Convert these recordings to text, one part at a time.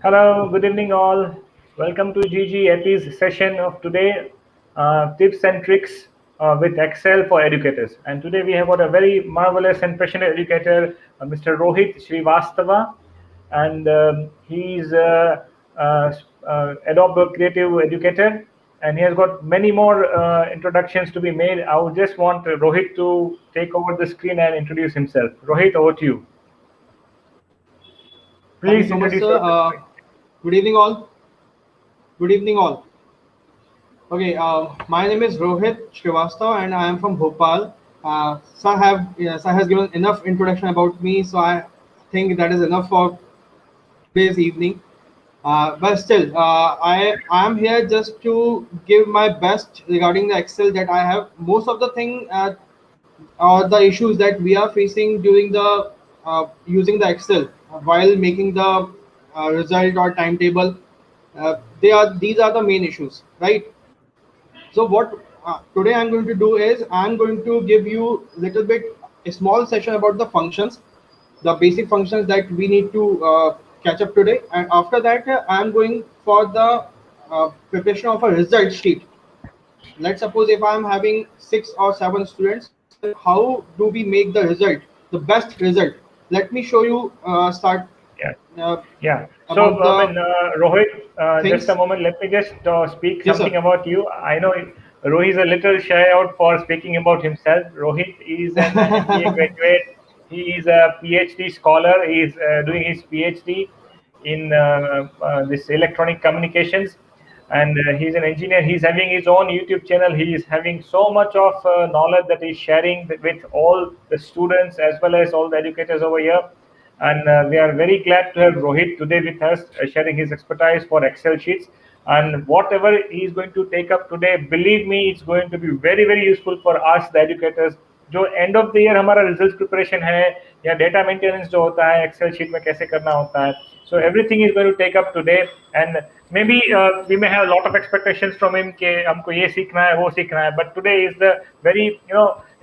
Hello, good evening all. Welcome to GGEP's session of today, tips and tricks with Excel for educators. And today we have got a very marvelous and passionate educator, Mr. Rohit Shrivastava, and he's uh, Adobe Creative Educator, and he has got many more introductions to be made. I would just want Rohit to take over the screen and introduce himself. Rohit, over to you. Thank you Please so much, introduce sir. yourself. Good evening, all. Good evening, all. Okay, my name is Rohit Shrivastava, and I am from Bhopal. Sir has given enough introduction about me, so I think that is enough for today's evening. But still, I am here just to give my best regarding the Excel that I have. Most of the thing or the issues that we are facing during the using the Excel while making the result or timetable. These are the main issues, right? So what today I'm going to do is I'm going to give you little bit a small session about the functions, the basic functions that we need to catch up today, and after that I'm going for the preparation of a result sheet. Let's suppose if I'm having 6 or 7 students, then how do we make the result, the best result? Let me show you start Yeah. uh, Yeah. So, about the Rohit, just a things. moment. Let me just speak Yes, something sir. about you. I know Rohit is a little shy out for speaking about himself. Rohit is an MBA graduate. He is a PhD scholar. He is doing his PhD in this electronic communications, and he's an engineer. He's having his own YouTube channel. He is having so much of knowledge that he's sharing with all the students as well as all the educators over here, and we are very glad to have Rohit today with us, sharing his expertise for Excel sheets. And whatever he is going to take up today, believe me, it's going to be very very useful for us, the educators. जो end of the year हमारा result preparation है या data maintenance जो होता है Excel sheet में कैसे करना होता है, so everything is going to take up today. And maybe we may have a lot of expectations from him कि हमको ये सीखना है वो सीखना है, but today is the very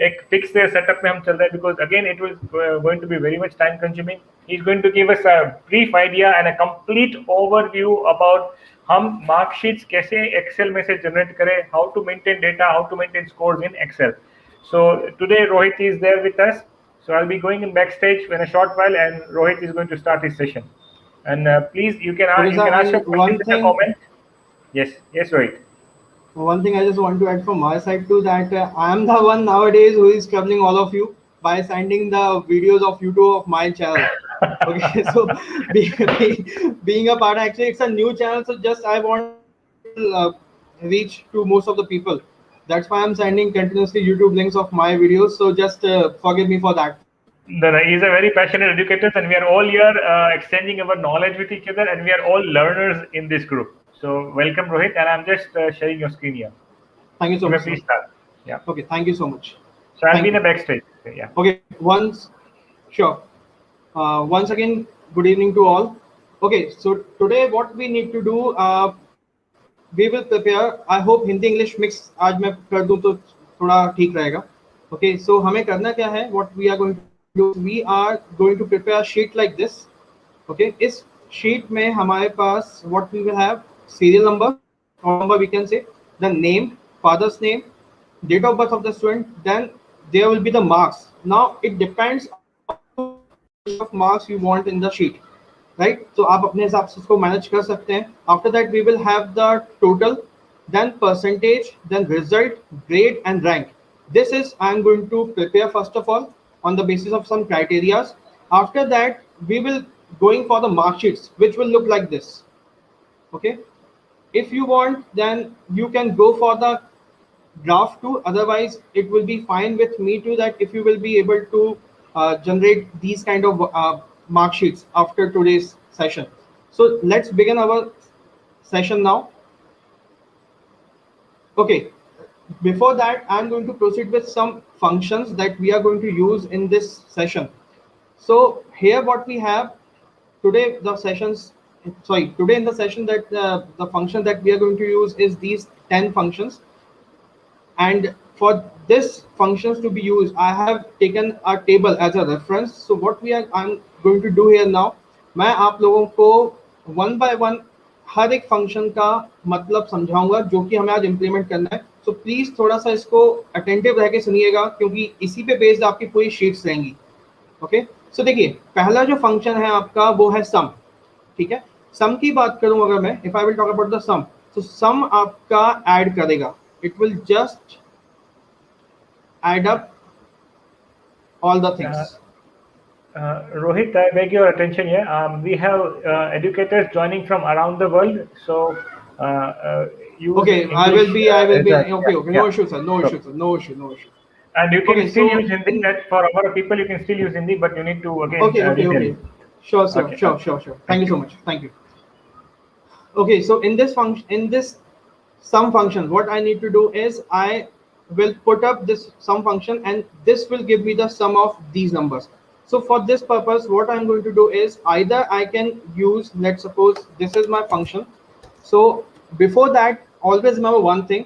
एक फिक्स सेटअप में हम चल रहे हैं, because again it was going to be very much time consuming. He's going to give us a brief idea and a complete overview about हम marksheets कैसे Excel में से जनरेट करें, how to maintain data, how to maintain scores in Excel. So today Rohit is there with us. So I'll be going in backstage in a short while, and Rohit is going to start his session. And please, Okay, you sir. can ask your And questions in the comment. Yes, yes, Rohit. one thing I just want to add from my side too, that I am the one nowadays who is troubling all of you by sending the videos of YouTube of my channel. Okay, so being a part, actually it's a new channel, so just I want reach to most of the people. That's why I'm sending continuously YouTube links of my videos. So just forgive me for that. He's a very passionate educator, and we are all here exchanging our knowledge with each other, and we are all learners in this group. So welcome, Rohit, and I'm just sharing your screen here. Thank you so You may much, sir. please start. Yeah. Okay, thank you so much. So I'll be Thank in the you. backstage. Yeah. Okay, sure. Once again, good evening to all. Okay, so today what we need to do, we will prepare. I hope Hindi English mix आज मैं कर दूं तो थोड़ा ठीक रहेगा. Okay, so हमें करना क्या है? What we are going to do? We are going to prepare a sheet like this. Okay, इस sheet में हमारे पास what we will have serial number or number we can say, the name, father's name, date of birth of the student, then there will be the marks. Now it depends upon you how much of marks you want in the sheet, right? So आप अपने हिसाब से इसको manage कर सकते हैं. After that we will have the total, then percentage, then result, grade and rank. This is I'm going to prepare first of all on the basis of some criterias. After that we will going for the mark sheets, which will look like this. Okay, if you want then you can go for the graph too, otherwise it will be fine with me too, that if you will be able to generate these kind of mark sheets after today's session. So let's begin our session now. Okay, before that I'm going to proceed with some functions that we are going to use in this session. So here what we have today, the sessions, sorry, today in the session, that the function that we are going to use is these 10 functions. And for this functions to be used, I have taken a table as a reference. So what I'm going to do here now, मैं आप लोगों को one by one हर एक function का मतलब समझाऊंगा जो कि हमें आज इंप्लीमेंट करना है। सो प्लीज थोड़ा सा इसको अटेंटिव रह के सुनिएगा, क्योंकि इसी पे बेस्ड आपकी पूरी शीट्स रहेंगी। ओके, सो देखिए पहला जो फंक्शन है आपका वो है सम। ठीक है, सम की बात करूं अगर मैं, if I will talk about the sum, तो सम आपका ऐड करेगा, it will just add up all the Uh, things. Rohit, I beg your attention here. We have educators joining from around the world, so use Okay, English I will as be, a okay, okay, no yeah. issue, sir, no So, issue, sir, no issue, no issue. and you can Okay, still so use Hindi. in, That for our people, you can still use Hindi, but you need to again okay, okay, retell. okay, sure, sir, Okay, sure, okay. sure, sure. Thank Thank you so you. much. Thank you. Okay, so in this function, in this sum function, what I need to do is I will put up this sum function, and this will give me the sum of these numbers. So for this purpose, what I'm going to do is either I can use, let's suppose this is my function. So before that, always remember one thing: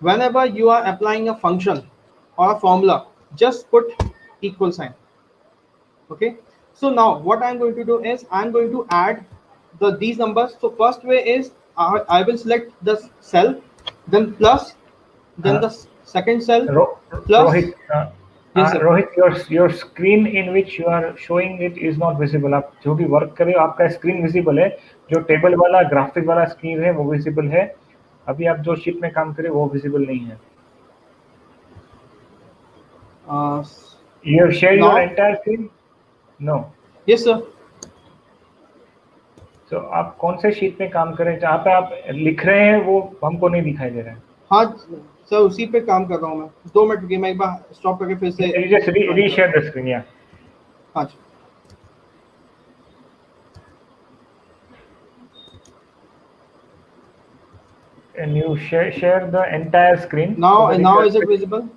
whenever you are applying a function or a formula, just put equal sign. Okay, so now what I'm going to do is I'm going to add these numbers. So first way is I will select the cell, then plus, then Uh, the second cell Ro- plus. Rohit, Yes sir. Rohit, your screen in which you are showing it is not visible. आप जो भी work कर रहे हो आपका screen visible है, जो table वाला ग्राफिक वाला स्क्रीन है वो विजिबल है। अभी आप जो शीट में काम कर रहे हो वो विजिबल नहीं है। uh, You have shared your Now, entire screen? No. yes sir. So आप कौन से शीट में काम कर रहे हैं जहाँ पे आप लिख रहे हैं वो हमको नहीं दिखाई दे रहा है। हाँ सर, उसी पे काम कर रहा हूँ मैं। 2 मिनट रुकिए, मैं एक बार स्टॉप करके फिर से You just ज्वाइन reshare करता हूँ। the screen, yeah. हाँ जी। And you share the entire screen so that if you Now are is it switching, visible?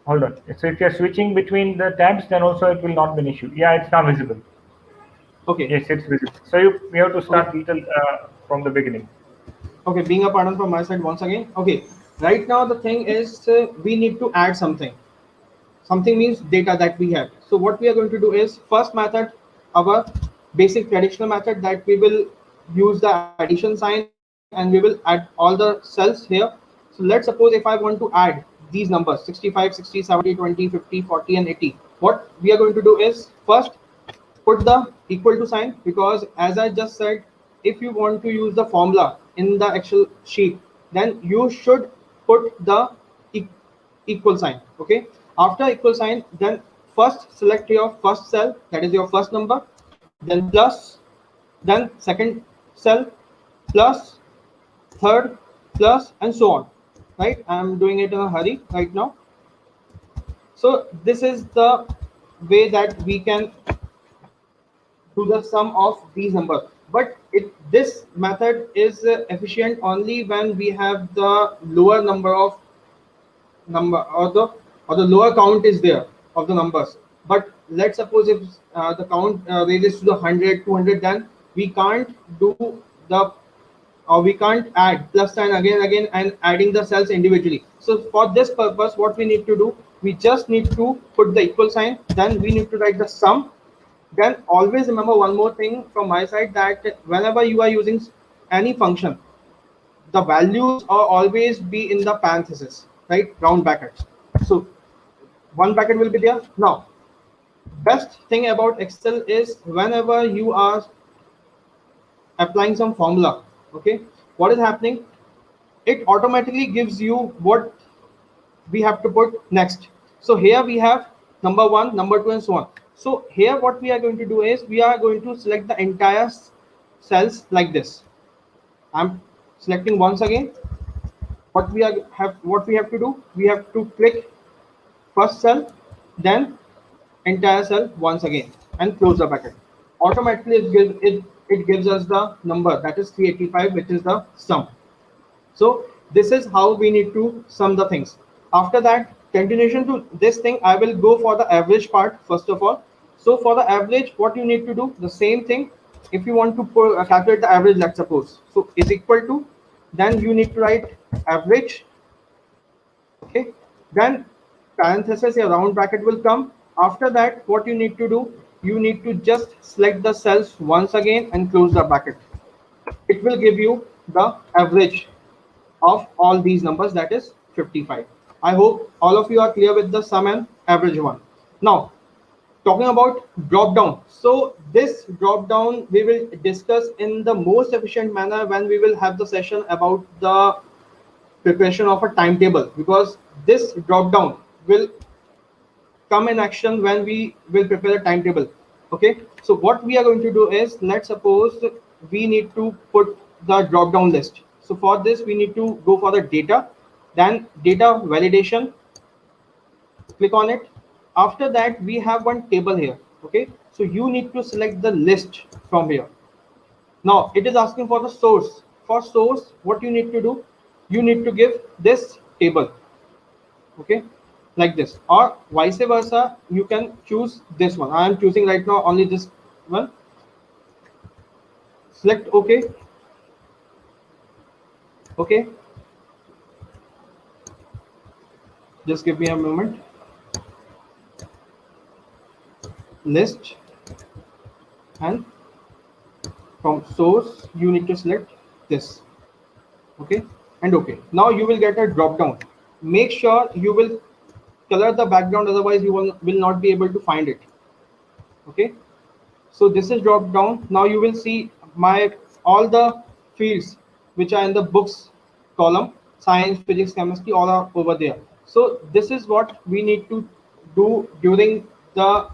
hold on. So if you are switching between the tabs, then also it will not be an issue. Yeah, it's now visible. Okay. Yes, it's visible. So you have to Okay. start little from the beginning. Okay, being a pardon from my side once again. Okay, right now the thing is we need to add something. Something means data that we have. So what we are going to do is first method, our basic traditional method, that we will use the addition sign and we will add all the cells here. So let's suppose if I want to add these numbers 65, 60, 70, 20, 50, 40 and 80. What we are going to do is first put the equal to sign, because as I just said, if you want to use the formula in the Excel sheet, then you should put the e equal sign. Okay, after equal sign, then first select your first cell, that is your first number, then plus, then second cell, plus, third, plus, and so on. Right, I'm doing it in a hurry right now. So this is the way that we can to the sum of these numbers. But this method is efficient only when we have the lower number of number, or the lower count is there of the numbers. But let's suppose if the count ranges to the 100, 200, then we can't do the, or we can't add plus sign again and adding the cells individually. So for this purpose, what we need to do, we just need to put the equal sign, then we need to write the sum. Then always remember one more thing from my side, that whenever you are using any function, the values are always be in the parentheses, right? Round brackets. So one bracket will be there. Now, best thing about Excel is whenever you are applying some formula, okay, what is happening? It automatically gives you what we have to put next. So here we have number one, number two, and so on. So here what we are going to do is we are going to select the entire cells like this. I'm selecting once again. What we have to do, we have to click first cell, then entire cell once again, and close the bracket. Automatically it gives us the number, that is 385, which is the sum. So this is how we need to sum the things. After that, continuation to this thing, I will go for the average part first of all. So for the average, what you need to do, the same thing. If you want to calculate the average, let's suppose, so is equal to, then you need to write average. Okay, then parenthesis, a round bracket will come. After that, what you need to do, you need to just select the cells once again and close the bracket. it will give you the average of all these numbers, that is 55. I hope all of you are clear with the sum and average one. Now, talking about drop down. So this drop down we will discuss in the most efficient manner when we will have the session about the preparation of a timetable, because this drop down will come in action when we will prepare a timetable. Okay, so what we are going to do is, let's suppose we need to put the drop down list. So for this we need to go for the data, then data validation, click on it. After that we have one table here. Okay, so you need to select the list from here. Now it is asking for the source. For source, what you need to do, you need to give this table. Okay, like this, or vice versa, you can choose this one. I am choosing right now only this one. Select OK. Okay, just give me a moment. List, and from source you need to select this. Okay, and OK. Now you will get a drop down. Make sure you will color the background, otherwise you will not be able to find it. Okay, so this is drop down. Now you will see my all the fields which are in the books column, science, physics, chemistry, all are over there. So this is what we need to do during the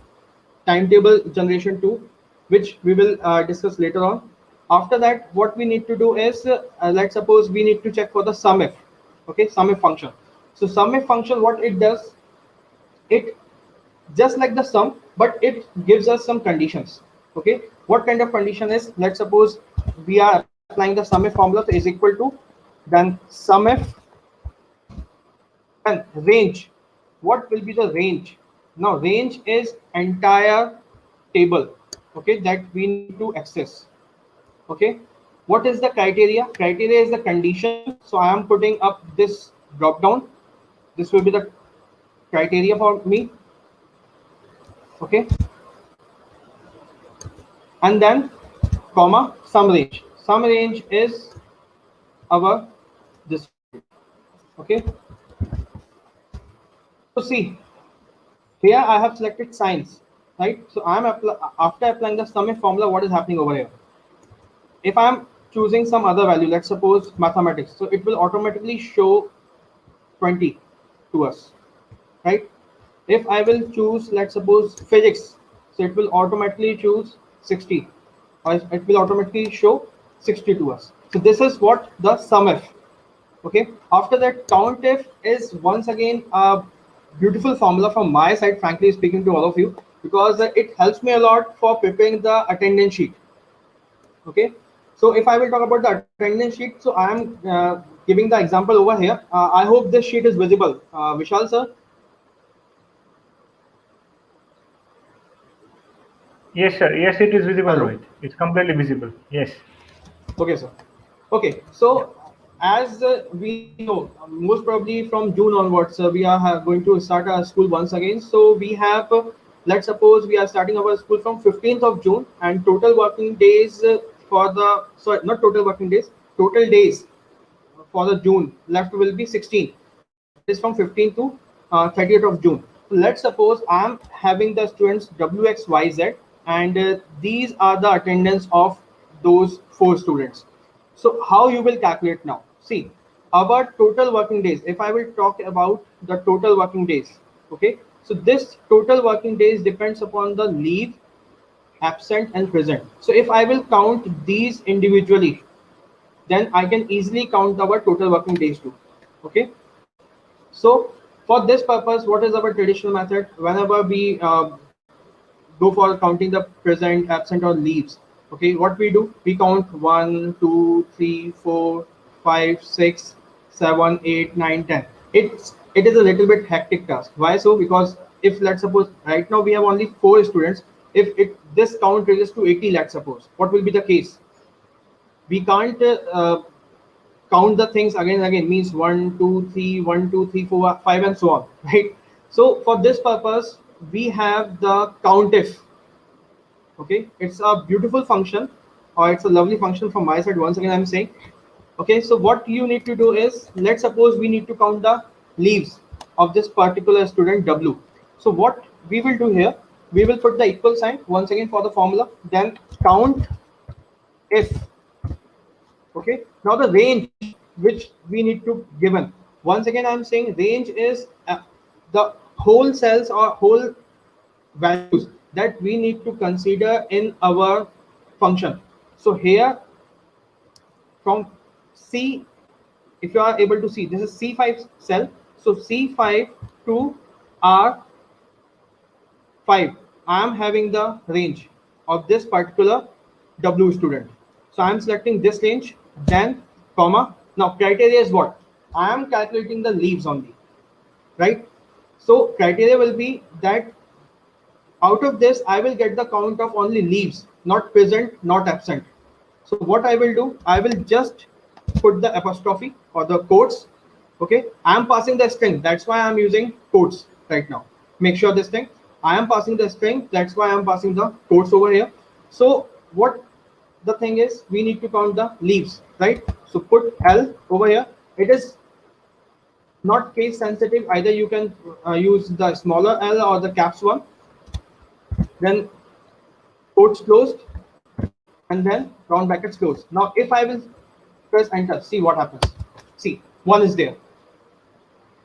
timetable generation 2, which we will discuss later on. After that, what we need to do is, let's suppose we need to check for the sumif. Okay, sumif function. So sumif function, what it does, it just like the sum, but it gives us some conditions. Okay, what kind of condition is, let's suppose we are applying the sumif formula, so is equal to, then sumif, and range. What will be the range? Now range is entire table, okay, that we need to access. Okay, what is the criteria? Criteria is the condition. So I am putting up this drop down. This will be the criteria for me. Okay, and then comma sum range. Sum range is our this field. Okay, so see here I have selected science, right? So I am after applying the sum formula, what is happening over here? If I am choosing some other value, let's suppose mathematics, so it will automatically show 20 to us, right? If I will choose, let's suppose physics, so it will automatically choose 60, or it will automatically show 60 to us. So this is what the sumif. Okay, after that, Countif is once again a beautiful formula from my side, frankly speaking to all of you, because it helps me a lot for preparing the attendance sheet. Okay, so if I will talk about the attendance sheet, so I am giving the example over here. I hope this sheet is visible. Vishal sir. Yes, sir. Yes, it is visible, Hello. Rohit. It's completely visible. Yes. Okay, sir. Okay, so as we know, most probably from June onwards, we are going to start our school once again. So we have, let's suppose we are starting our school from 15th of June, and total working days for the, sorry, not total working days, total days for the June left will be 16. That is from 15th to 30th of June. So let's suppose I am having the students WXYZ, and these are the attendance of those 4 students. So how you will calculate now? See, our total working days, if I will talk about the total working days, okay, so this total working days depends upon the leave, absent, and present. So if I will count these individually, then I can easily count our total working days too. Okay, so for this purpose, what is our traditional method? Whenever we go for counting the present, absent, or leaves, okay, what we do, we count 1, 2, 3, 4, 5, 6, 7, 8, 9, 10. It is a little bit hectic task. Why so? Because if let's suppose right now we have only 4 students, if this count reaches to 80, let's suppose, what will be the case? We can't count the things again and again, means 1, 2, 3, 1, 2, 3, 4, 5, and so on, right? So for this purpose, we have the Countif. Okay, it's a beautiful function or it's a lovely function from my side. Once again, I'm saying, okay, so what you need to do is, let's suppose we need to count the leaves of this particular student W. So what we will do here, we will put the equal sign once again for the formula, then count if. Okay, now the range which we need to given, once again I'm saying range is the whole cells or whole values that we need to consider in our function. So here from C, if you are able to see, this is C5 cell, so C5 to R5, I am having the range of this particular W student. So I am selecting this range, then comma. Now criteria is what? I am calculating the leaves only, right? So criteria will be that out of this, I will get the count of only leaves, not present, not absent. So what I will do, I will just put the apostrophe or the quotes. Okay, I am passing the string. That's why I'm using quotes right now. Make sure this thing. I am passing the string. That's why I'm passing the quotes over here. So what the thing is, we need to count the leaves, right? So put L over here. It is not case sensitive. Either you can use the smaller L or the caps one. Then quotes closed, and then round brackets closed. Now if I will press enter, see what happens. See, one is there,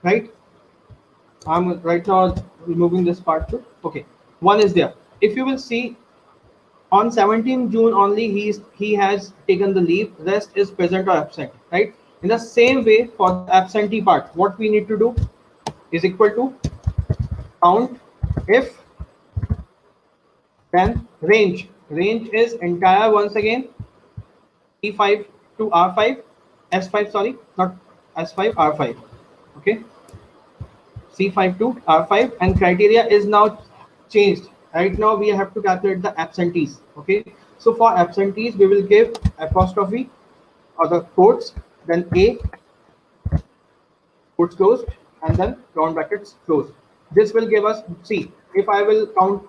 right? I'm right now removing this part too. Okay, one is there. If you will see, on 17 June only he has taken the leave, rest is present or absent, right? In the same way for the absentee part, what we need to do is equal to count if, then range. Range is entire once again E5 to R5, S5, sorry, not S5, R5. Okay, C5 to R5, and criteria is now changed. Right now we have to calculate the absentees. Okay, so for absentees we will give apostrophe or the quotes, then A, quotes closed, and then round brackets closed. This will give us, see, if I will count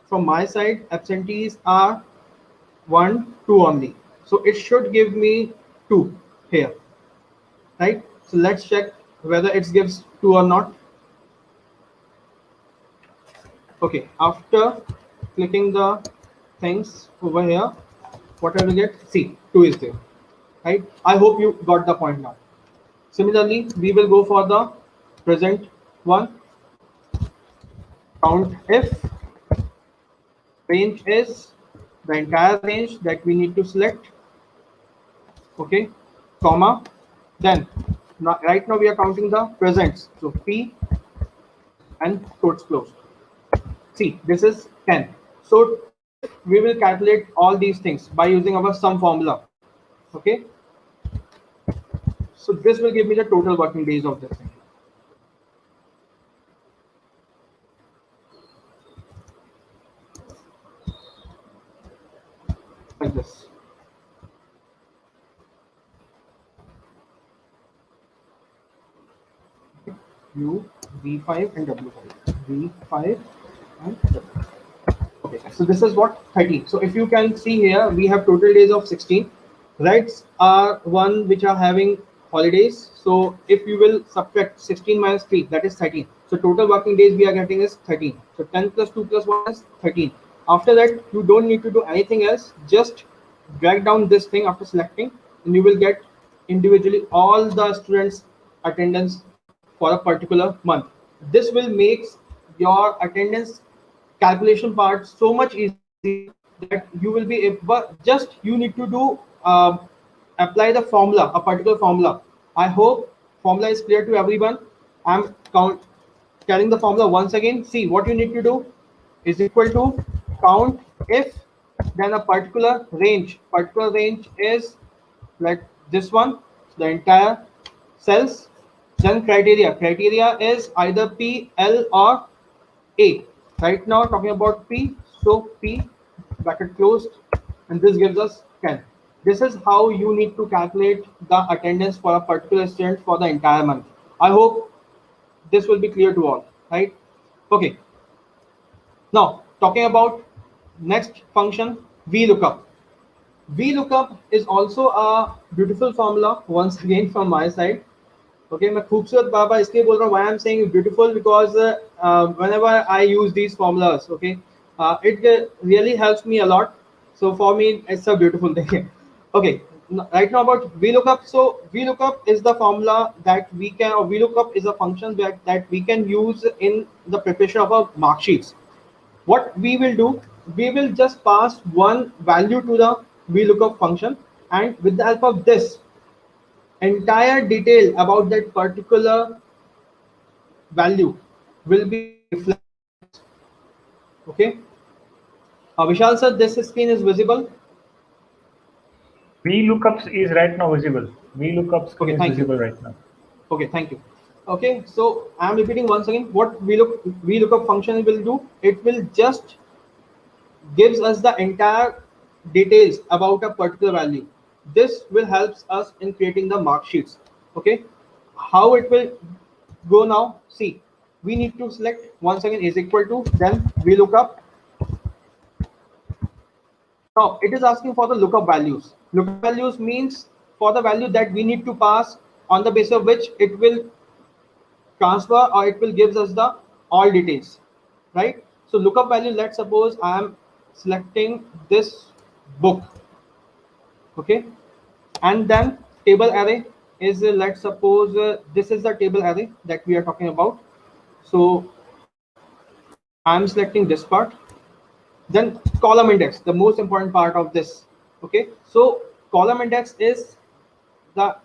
from my side, absentees are 1, 2 only. So it should give me 2 here, right? So let's check whether it gives 2 or not. Okay, after clicking the things over here, what I will get? See, 2 is there, right? I hope you got the point now. Similarly, we will go for the present one. Count if, range is the entire range that we need to select. Okay, comma, then right now we are counting the presents, so P and quotes closed. See, this is 10. So if we will calculate all these things by using our sum formula, okay, so this will give me the total working days of this thing. Like this. U, V5 and W5. V5 and W5. Okay, so this is what 13. So if you can see here, we have total days of 16. Rights are one which are having holidays. So if you will subtract 16 minus 3, that is 13. So total working days we are getting is 13. So 10 plus 2 plus 1 is 13. After that, you don't need to do anything else. Just drag down this thing after selecting, and you will get individually all the students' attendance for a particular month. This will make your attendance calculation part so much easier that you will be able, just you need to do apply the formula, a particular formula. I hope formula is clear to everyone. I'm telling the formula once again. See, what you need to do is equal to count if, then a particular range. Particular range is like this one, the entire cells. Then criteria. Criteria is either P, L or A. Right now talking about P, so P bracket closed, and this gives us 10. This is how you need to calculate the attendance for a particular student for the entire month. I hope this will be clear to all, right? Okay. Now talking about next function, VLOOKUP. VLOOKUP is also a beautiful formula once again from my side. Okay, मैं खूबसूरत बाबा इसलिए बोल रहा हूँ. Why I'm saying beautiful because whenever I use these formulas, okay, it really helps me a lot. So for me, it's a beautiful thing. Okay, right now about VLOOKUP. So VLOOKUP is the formula that we can, or VLOOKUP is a function that we can use in the preparation of our mark sheets. What we will do, we will just pass one value to the VLOOKUP function, and with the help of this, entire detail about that particular value will be reflected on this. Okay. Vishal sir, this screen is visible. VLOOKUPs is right now visible. VLOOKUP screen Okay, is thank you. visible right now. Okay, thank you. Okay, so I'm repeating once again what VLOOKUP function will do. It will just gives us the entire details about a particular value. This will help us in creating the mark sheets. Okay, how it will go now? See, we need to select once again is equal to, then we look up. Now it is asking for the lookup values. Lookup values means for the value that we need to pass, on the basis of which it will transfer or it will gives us the all details, right? So lookup value, let's suppose I am selecting this book. Okay, and then table array is let's suppose this is the table array that we are talking about. So I'm selecting this part. Then column index, the most important part of this. Okay, so column index is the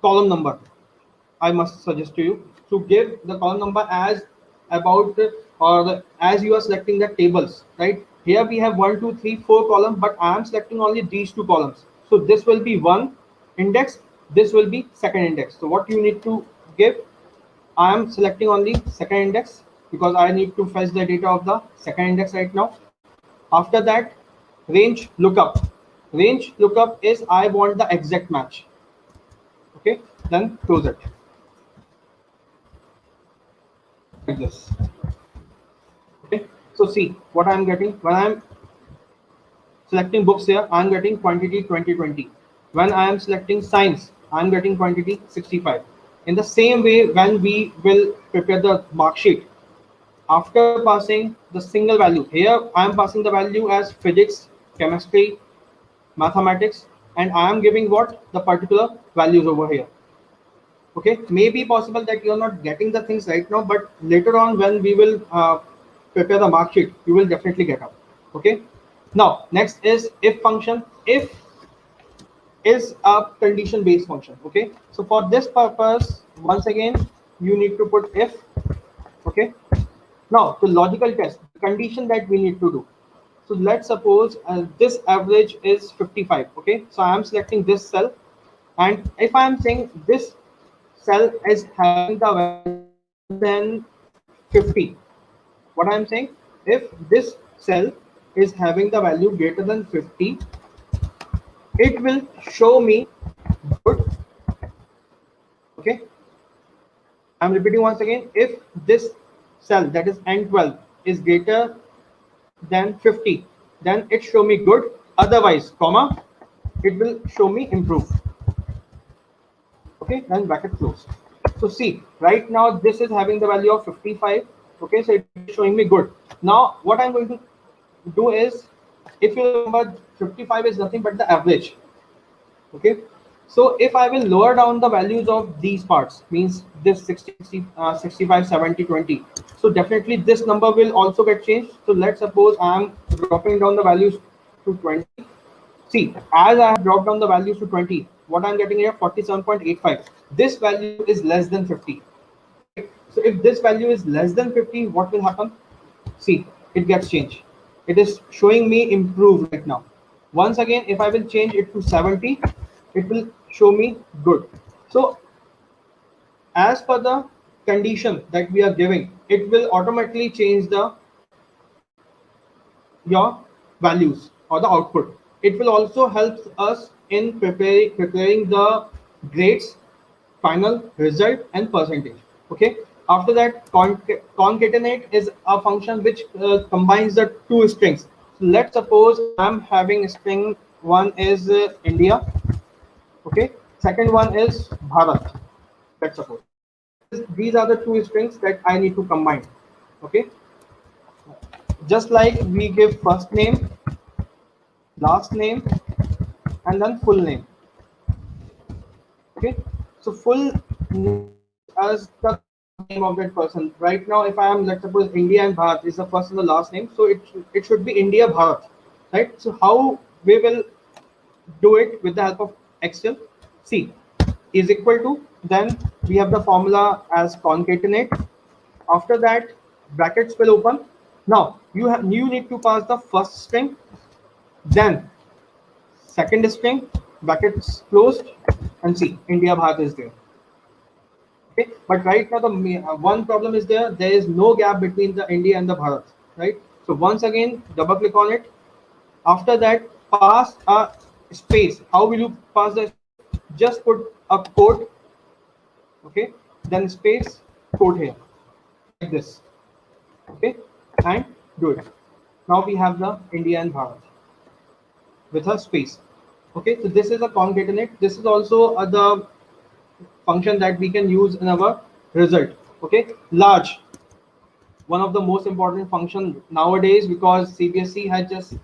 column number. I must suggest to you to give the column number as about as you are selecting the tables, right? Here we have 1, 2, 3, 4 columns, but I am selecting only these two columns. So this will be one index, this will be second index. So what you need to give, I am selecting only second index because I need to fetch the data of the second index right now. After that, range lookup. Range lookup is I want the exact match. Okay, then close it. Like this. Okay, so see what I'm getting when I'm selecting books here. I'm getting quantity 2020. When I am selecting science, I'm getting quantity 65. In the same way, when we will prepare the mark sheet, after passing the single value, here I am passing the value as physics, chemistry, mathematics, and I am giving what the particular values over here. Okay, may be possible that you are not getting the things right now, but later on when we will prepare the mark sheet, you will definitely get up. Okay, now next is if function. If is a condition based function. Okay, so for this purpose, once again you need to put if. Okay, now the logical test, the condition that we need to do. So let's suppose this average is 55. Okay, so I am selecting this cell, and if I am saying this cell is having the value greater than 50, what I am saying, if this cell is having the value greater than 50, it will show me good. Okay, I'm repeating once again, if this cell, that is N12, is greater than 50, then it show me good. Otherwise, comma, it will show me improve. Okay, then bracket close. So see, right now this is having the value of 55. Okay, so it is showing me good. Now what I'm going to do is, if you remember, 55 is nothing but the average. Okay, so if I will lower down the values of these parts, means this 60, 65, 70, 20, so definitely this number will also get changed. So let's suppose I'm dropping down the values to 20. See, as I have dropped down the values to 20, what I'm getting here, 47.85. This value is less than 50, right? So if this value is less than 50, what will happen? See, it gets changed. It is showing me improve right now. Once again, if I will change it to 70, it will show me good. So as per the condition that we are giving, it will automatically change the your values or the output. It will also help us in preparing the grades, final result, and percentage. Okay, after that, concatenate is a function which combines the two strings. So let's suppose I'm having string one is India, okay. Second one is Bharat. Let's suppose these are the two strings that I need to combine, okay. Just like we give first name, last name, and then full name, okay. So full name is as the last name of that person. Right now, if I am, let's suppose India and Bharat is the first and the last name, so it should be India Bharat, right? So how we will do it with the help of Excel? C is equal to, then we have the formula as concatenate. After that, brackets will open. Now you need to pass the first string, then second string, brackets closed, and see India Bharat is there. Okay, but right now the one problem is there. There is no gap between the India and the Bharat, right? So once again, double click on it. After that, pass a space. How will you pass the space? Just put a quote, okay, then space, quote here, like this, okay, and do it. Now we have the India and Bharat with a space. Okay, so this is a concatenate. This is also the function that we can use in our result. Okay, large, one of the most important function nowadays, because CBSE has just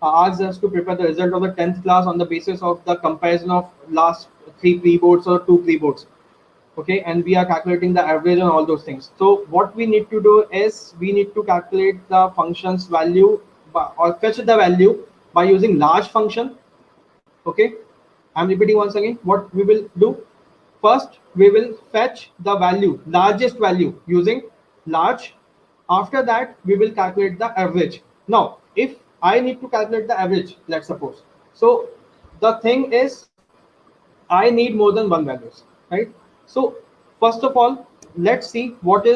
asked us to prepare the result of the 10th class on the basis of the comparison of last three pre-boards or two pre-boards. Okay, and we are calculating the average and all those things. So what we need to do is we need to calculate the function's value or fetch the value by using large function. Okay, I'm repeating once again. What we will do, first we will fetch the value, largest value, using large. After that we will calculate the average. Now if I need to calculate the average, let's suppose, so the thing is I need more than one values, right? So first of all, let's see what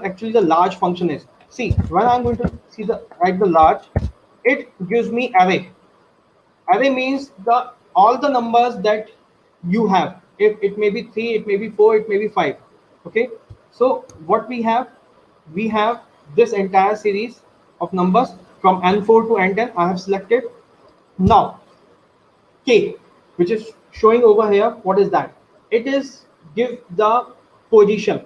actually the large function is. See, when I'm going to see the write the large, it gives me array. Array means the all the numbers that you have. If it may be 3, it may be 4, it may be 5. Okay. So what we have this entire series of numbers from N4 to N10. I have selected. Now K, which is showing over here, what is that? It is give the position.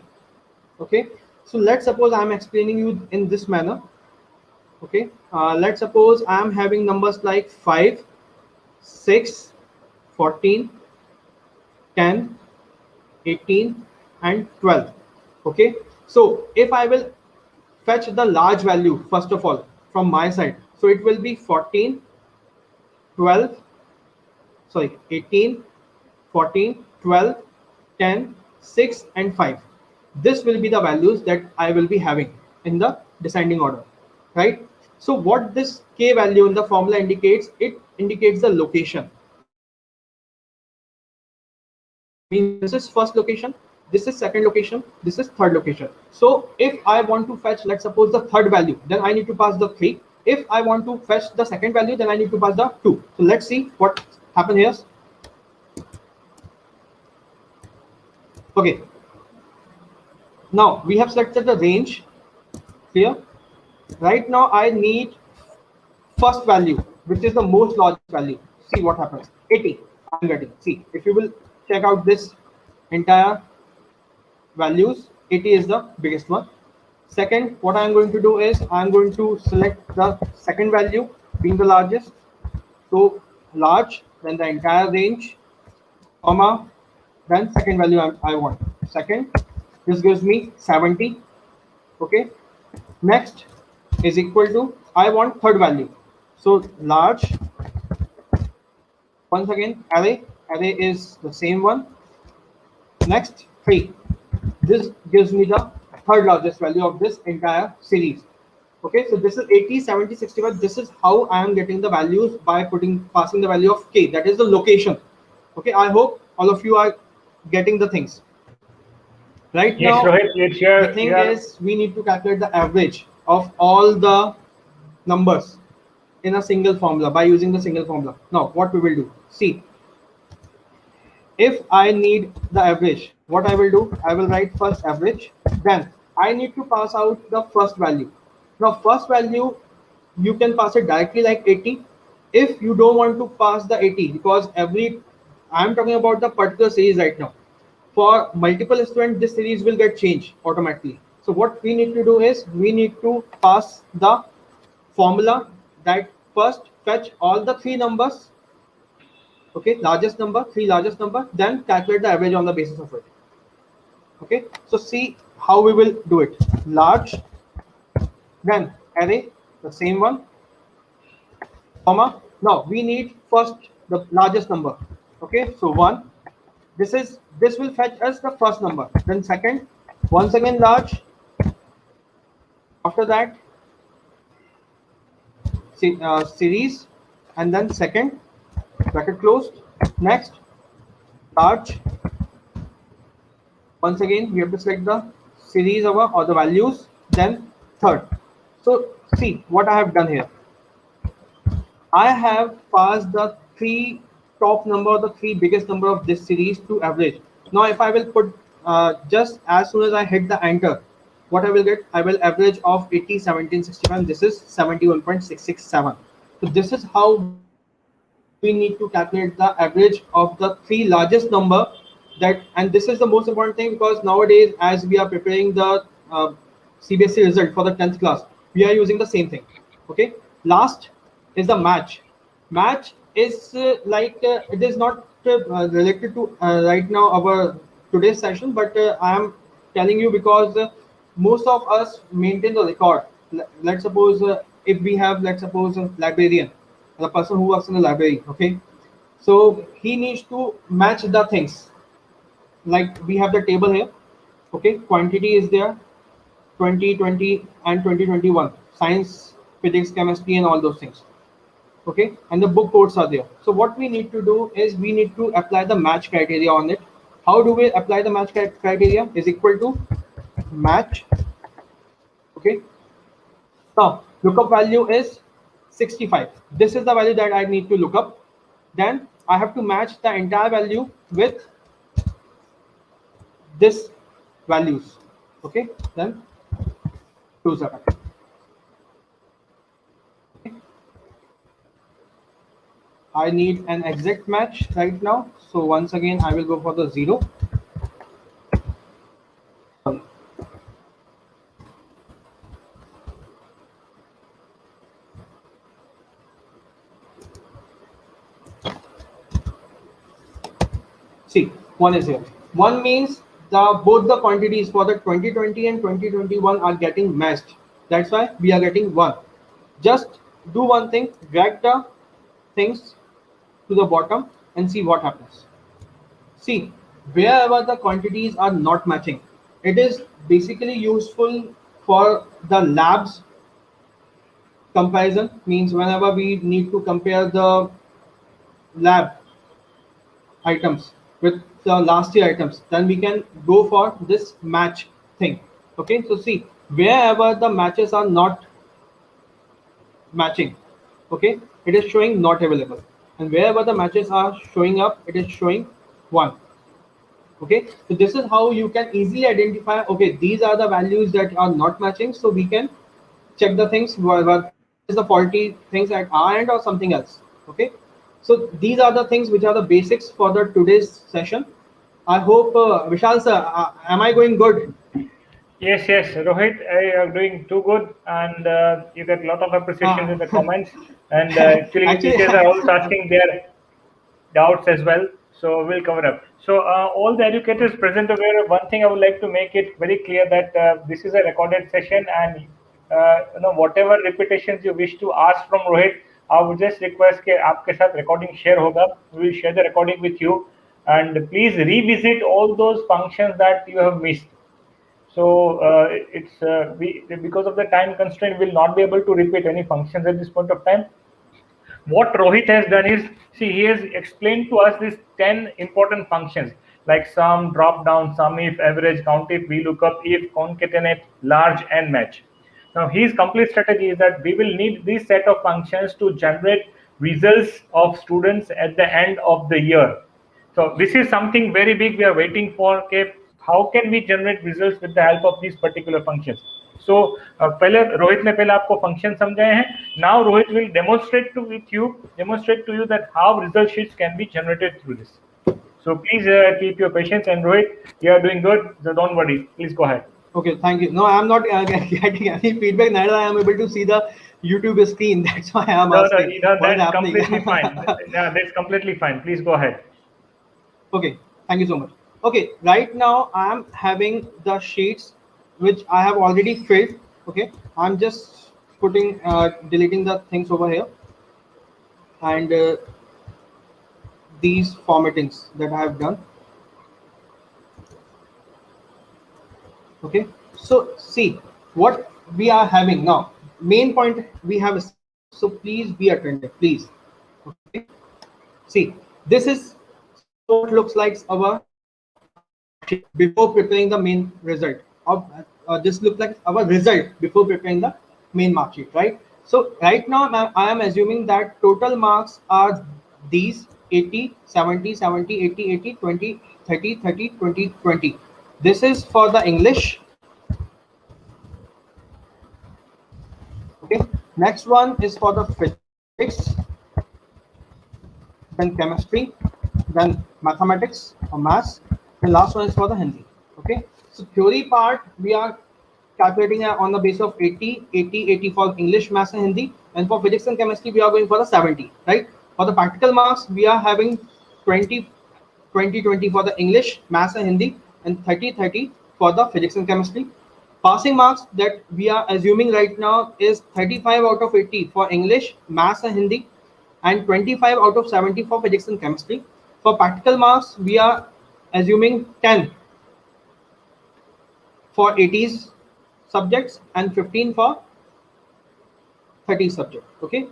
Okay. So let's suppose I'm explaining you in this manner. Okay. Let's suppose I'm having numbers like 5, 6, 14, 10, 18, and 12. Okay. So if I will fetch the large value first of all from my side, so it will be 14, 12, sorry, 18, 14, 12, 10, 6, and 5. This will be the values that I will be having in the descending order, right? So what this K value in the formula indicates, it indicates the location. Means this is first location, this is second location, this is third location. So if I want to fetch, let's suppose, the third value, then I need to pass the 3. If I want to fetch the second value, then I need to pass the 2. So let's see what happened here. Okay, now we have selected the range here. Right now I need first value, which is the most logical value. See what happens. 80 I'm getting. See, if you will check out this entire values, 80 is the biggest one. Second, what I'm going to do is I'm going to select the second value being the largest. So large, then the entire range, comma, then second value I want. Second, this gives me 70. Okay. Next is equal to, I want third value. So large, once again, array is the same one. Next, 3. This gives me the third largest value of this entire series. Okay, so this is 80, 70, 65. This is how I am getting the values by passing the value of K, that is the location. Okay, I hope all of you are getting the things. Right Yes, now, Rohit, it's the thing is we need to calculate the average of all the numbers in a single formula by using the single formula. Now, what we will do? See, if I need the average, what I will do, I will write first average, then I need to pass out the first value. Now first value you can pass it directly like 80. If you don't want to pass the 80, because every, I'm talking about the particular series right now. For multiple students, this series will get changed automatically. So what we need to do is we need to pass the formula that first fetch all the three numbers, okay, largest number, three largest number, then calculate the average on the basis of it. Okay, so see how we will do it. Large, then array, the same one, comma. Now we need first the largest number. Okay, so one. This will fetch us the first number. Then second, once again large. After that, series, and then second, bracket closed. Next, large. Once again, we have to select the series or the values. Then third. So see what I have done here. I have passed the three top number, the three biggest number of this series to average. Now, if I will put just as soon as I hit the enter, what I will get? I will average of 80, 17, 61. This is 71.667. So this is how we need to calculate the average of the three largest number. That, and this is the most important thing, because nowadays, as we are preparing the CBSE result for the 10th class, we are using the same thing. Okay. Last is the match. Match is it is not related to right now our today's session, but I am telling you because most of us maintain the record. Let's suppose if we have, let's suppose, a librarian, the person who works in the library. Okay, so he needs to match the things. Like we have the table here. Okay, quantity is there, 2020 and 2021, science, physics, chemistry, and all those things. Okay, and the book codes are there. So what we need to do is we need to apply the match criteria on it. How do we apply the match criteria? Is equal to match. Okay, now lookup value is 65. This is the value that I need to look up. Then I have to match the entire value with this values. Okay, then choose that. I need an exact match right now. So once again, I will go for the 0. See, 1 is here. 1 means both the quantities for the 2020 and 2021 are getting matched. That's why we are getting 1. Just do one thing, drag the things to the bottom and see what happens. See, wherever the quantities are not matching, it is basically useful for the labs comparison. Means whenever we need to compare the lab items with the last year items, then we can go for this match thing. Okay, so see, wherever the matches are not matching, okay, it is showing not available, and wherever the matches are showing up, it is showing 1. Okay, so this is how you can easily identify, okay, these are the values that are not matching, so we can check the things whether is the faulty things at our end or something else. Okay, so these are the things which are the basics for the today's session. I hope Vishal sir, am I going good? Yes, Rohit, you are doing too good, and you get a lot of appreciation in the comments. And actually, Actually, teachers are also asking their doubts as well. So we'll cover up. So all the educators present aware of one thing. I would like to make it very clear that this is a recorded session, and whatever repetitions you wish to ask from Rohit, I would just request कि आपके साथ recording share होगा. We will share the recording with you, and please revisit all those functions that you have missed. So it's we because of the time constraint, we'll not be able to repeat any functions at this point of time. What Rohit has done is, see, he has explained to us these 10 important functions like sum, drop down, sum if, average, countif, vlookup, if, concatenate, large, and match. Now, his complete strategy is that we will need this set of functions to generate results of students at the end of the year. So this is something very big we are waiting for. Okay, how can we generate results with the help of these particular functions? सो पहले रोहित ने पहले आपको function समझाए हैं. Now Rohit will demonstrate to you that how result sheets can be generated through this. So please keep your patience, and Rohit, you are doing good, so don't worry. Please go ahead. Okay, thank you. No, I am not getting any feedback. Neither I am able to see the YouTube screen. That's why I am No, no, asking what is that's happening. completely fine. Yeah, that's completely fine. Please go ahead. Okay, thank you so much. Okay, right now I am having the sheets which I have already filled. Okay, I'm just putting deleting the things over here, and these formattings that I have done. Okay, so see what we are having now. Main point we have established. So please be attentive, please. Okay, see, this is what looks like our mark sheet before preparing the main result. Of this looks like our result before preparing the main mark sheet, right? So right now I am assuming that total marks are these 80, 70, 70, 80, 80, 20, 30, 30, 20, 20. This is for the English. Okay, next one is for the physics, then chemistry, then mathematics or maths, and last one is for the Hindi. Okay, so theory part we are calculating on the basis of 80, 80, 80 for English, maths, and Hindi, and for physics and chemistry we are going for the 70. Right? For the practical marks we are having 20, 20, 20 for the English, maths, and Hindi, and 30, 30 for the physics and chemistry. Passing marks that we are assuming right now is 35 out of 80 for English, maths, and Hindi, and 25 out of 70 for physics and chemistry. For practical marks, we are assuming 10 for 80s subjects and 15 for 30 subjects. Okay,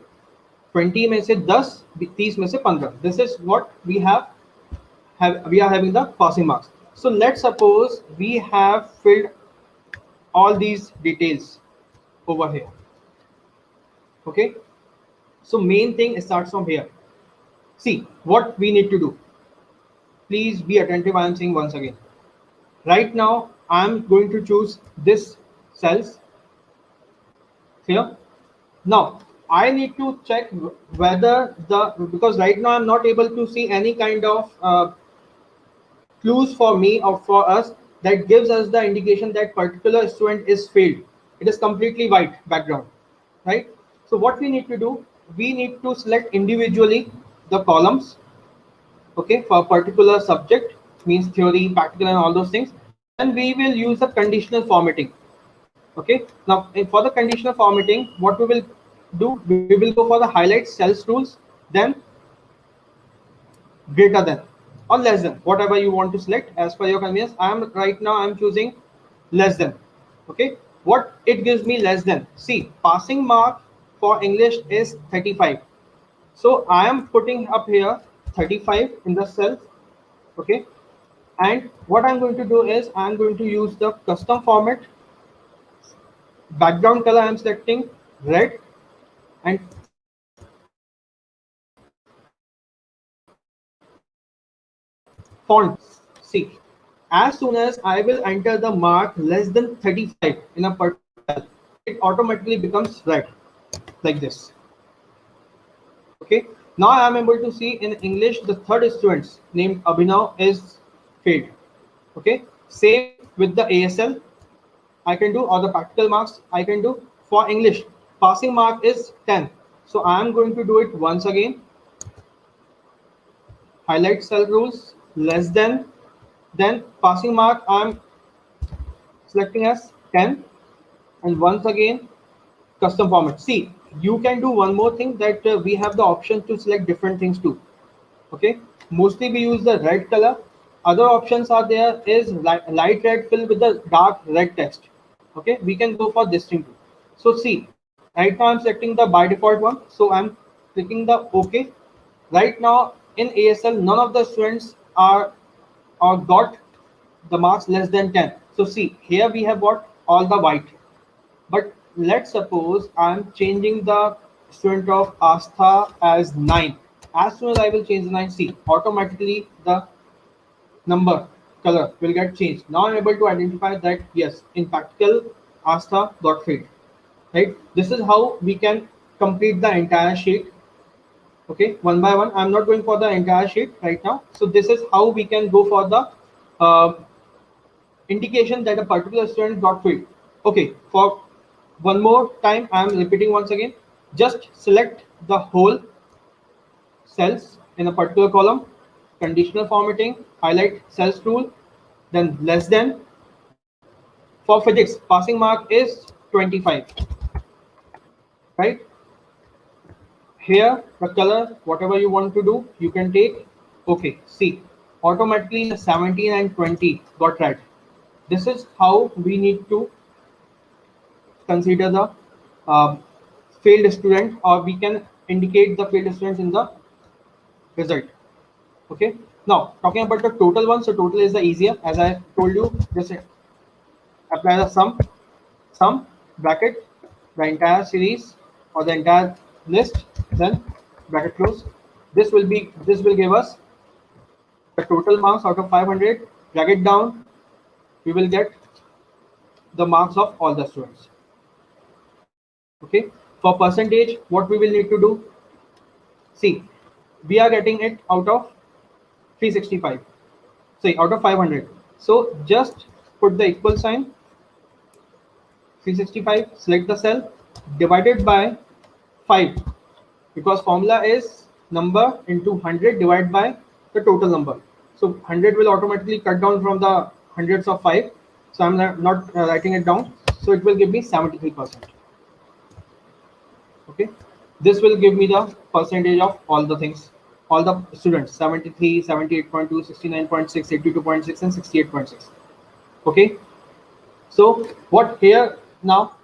20 में से 10, 30 में से 15. This is what we we are having the passing marks. So let's suppose we have filled all these details over here. Okay, so main thing starts from here. See what we need to do. Please be attentive. I am saying once again. Right now I am going to choose this cells here. Now I need to check whether because right now I'm not able to see any kind of clues for me or for us that gives us the indication that particular student is failed. It is completely white background, right? So what we need to do, we need to select individually the columns, okay, for a particular subject, means theory, practical, and all those things. Then we will use the conditional formatting. Okay, now for the conditional formatting, what we will do, we will go for the highlight cells rules, then greater than or less than, whatever you want to select as per your convenience. I am right now I'm choosing less than. Okay, what it gives me less than, see, passing mark for English is 35, so I am putting up here 35 in the cell. Okay, and what I'm going to do is I'm going to use the custom format. Background color I'm selecting red, and font, see, as soon as I will enter the mark less than 35 in a particular cell, it automatically becomes red like this. Okay, now I am able to see in English the third student named Abhinav is failed. Okay, same with the ASL I can do, or the practical marks I can do. For English, passing mark is 10, so I am going to do it once again. Highlight cell rules, less than, then passing mark I'm selecting as 10, and once again custom format. See, you can do one more thing, that we have the option to select different things too. Okay, mostly we use the red color. Other options are there is light red filled with the dark red text. Okay, we can go for this thing too. So see, right now I'm selecting the by default one, so I'm clicking the OK. Right now in ASL none of the students are or got the marks less than 10. So see, here we have got all the white. But let's suppose I'm changing the student of Astha as 9. As soon as I will change the 9, see, automatically the number color will get changed. Now I'm able to identify that yes, in practical Asta.field, right? This is how we can complete the entire sheet. Okay, one by one. I'm not going for the entire sheet right now. So this is how we can go for the uh, indication that a particular student got filled. Okay, for one more time, I am repeating once again. Just select the whole cells in a particular column, conditional formatting, highlight cells tool, then less than. For physics, passing mark is 25, right? Here, the color, whatever you want to do, you can take. Okay, see, automatically the 17 and 20 got right. This is how we need to consider the uh, failed student, or we can indicate the failed students in the result. Okay, now talking about the total one. So total is the easier, as I told you. Just apply the sum bracket, the entire series or the entire list, then bracket close. This will give us the total marks out of 500. Drag it down, we will get the marks of all the students. Okay, for percentage, what we will need to do, see, we are getting it out of 365, say out of 500. So just put the equal sign, 365, select the cell, divided by 5, because formula is number into 100 divided by the total number. So 100 will automatically cut down from the hundreds of 5. So I'm not writing it down. So it will give me 73%. Okay, this will give me the percentage of all the things, all the students: 73, 78.2, 69.6, 82.6, and 68.6. Okay, so what here now,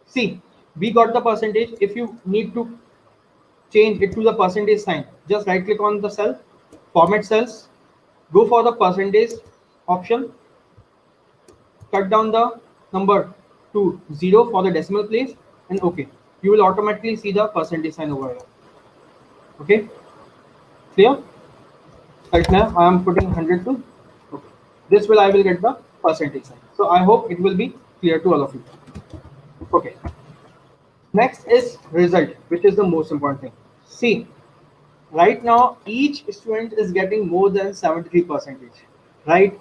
see, we got the percentage. If you need to change it to the percentage sign, just right click on the cell, format cells, go for the percentage option, cut down the number to 0 for the decimal place, and okay, you will automatically see the percentage sign over here. Okay, clear? Right now I am putting 100 to, okay, this will, I will get the percentage sign. So I hope it will be clear to all of you. Okay, next is result, which is the most important thing. See, right now each student is getting more than 73 percentage, right?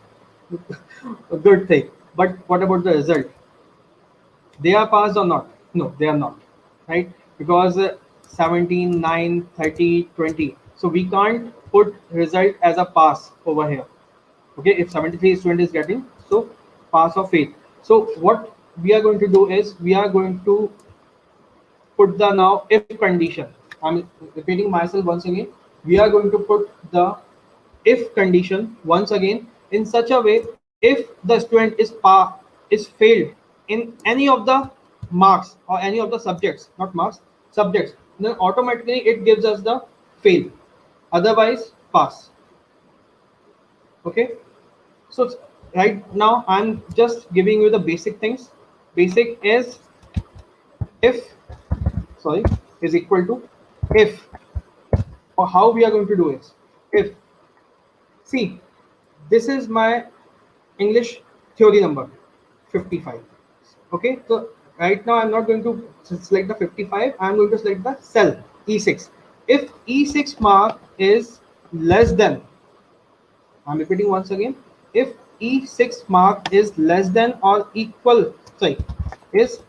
A good thing. But what about the result? They are passed or not? No, they are not, right? Because 17, 9, 30, 20. So we can't put result as a pass over here. Okay, if 73 student is getting, so pass or fail. So what we are going to do is, we are going to put the now if condition. I'm repeating myself once again. We are going to put the if condition once again in such a way, if the student is failed in any of the marks or any of the subjects, not marks, subjects, then automatically it gives us the fail, otherwise pass. Okay, so right now I'm just giving you the basic things. Basic is if, sorry, is equal to if, or how we are going to do is if. See, this is my English theory number 55. Okay, so right now I'm not going to select the 55, I'm going to select the cell E6. If E6 mark is less than, I'm repeating once again, if E6 mark is less than or equal, sorry, is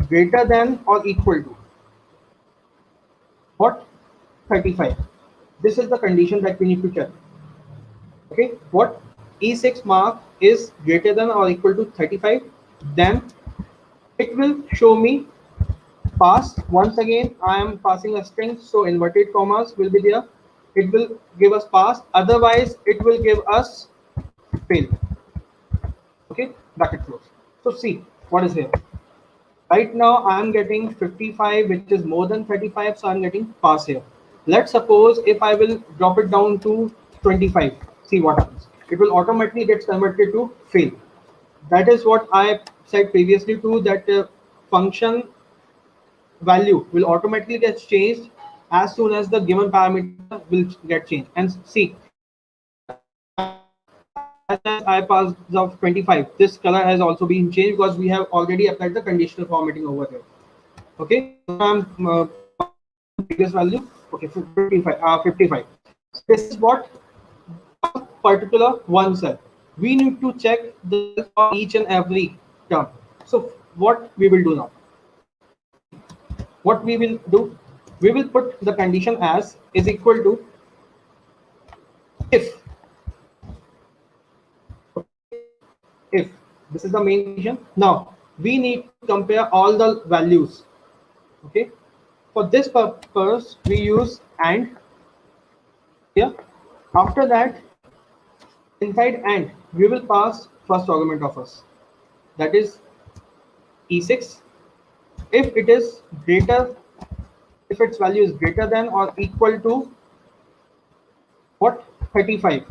greater than or equal to what? 35. This is the condition that we need to check. Okay, what? E6 mark is greater than or equal to 35, then it will show me pass. Once again, I am passing a string, so inverted commas will be there. It will give us pass, otherwise it will give us fail. Okay, bracket close. So see what is here. Right now I am getting 55, which is more than 35, so I'm getting pass here. Let's suppose if I will drop it down to 25, see what happens. It will automatically get converted to fail. That is what I said previously too, that function value will automatically get changed as soon as the given parameter will get changed. And see, as as I passed of 25, this color has also been changed because we have already applied the conditional formatting over there. Okay, so I'm passing the previous value. Okay, 55. 55. This is what a particular one cell. We need to check the cell for each and every term. So what we will do now? See, what we will do? We will put the condition as is equal to if. Okay, if this is the main condition. Now we need to compare all the values. Okay, for this purpose we use and here. After that, inside and we will pass first argument of us, that is e6. If it is greater, if its value is greater than or equal to what, 35.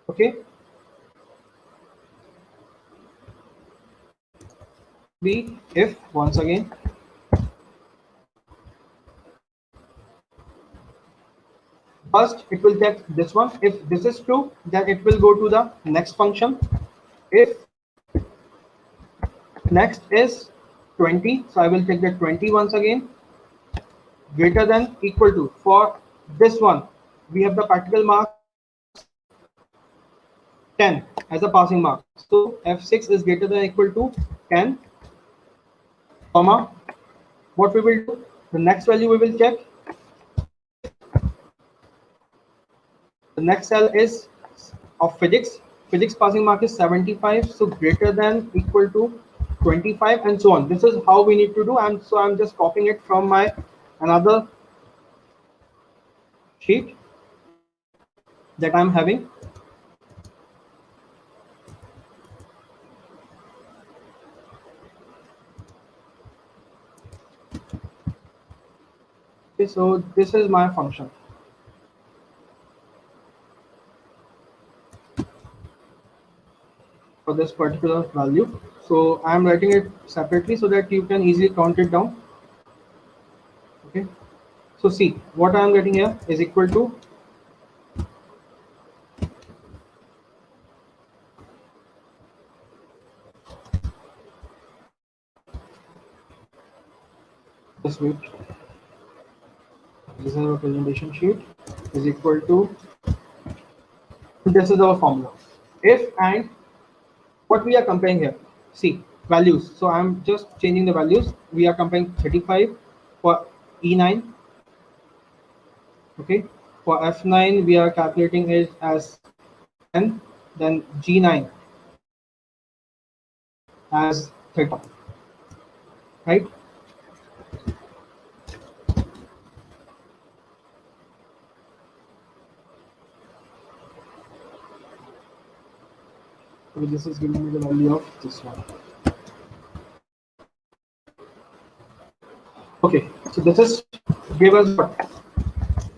Okay, be if once again first it will check this one. If this is true, then it will go to the next function. If next is 20, so I will check the 20 once again, greater than equal to. For this one we have the practical marks 10 as a passing mark, so f6 is greater than equal to 10, comma, what we will do, the next value we will check. If the next cell is of physics passing mark is 75, so greater than equal to 25, and so on. This is how we need to do, and so I'm just copying it from my another sheet that I'm having. Okay, so this is my function for this particular value. So I'm writing it separately so that you can easily count it down. Okay, so see what I'm getting here is equal to this, wait, this is our presentation sheet, is equal to, this is our formula. If and what we are comparing here, see values, so I'm just changing the values. We are comparing 35 for E9. Okay, for F9 we are calculating it as 10, then G9 as 30, right? So this is giving me the value of this one. Okay, so this is give us what?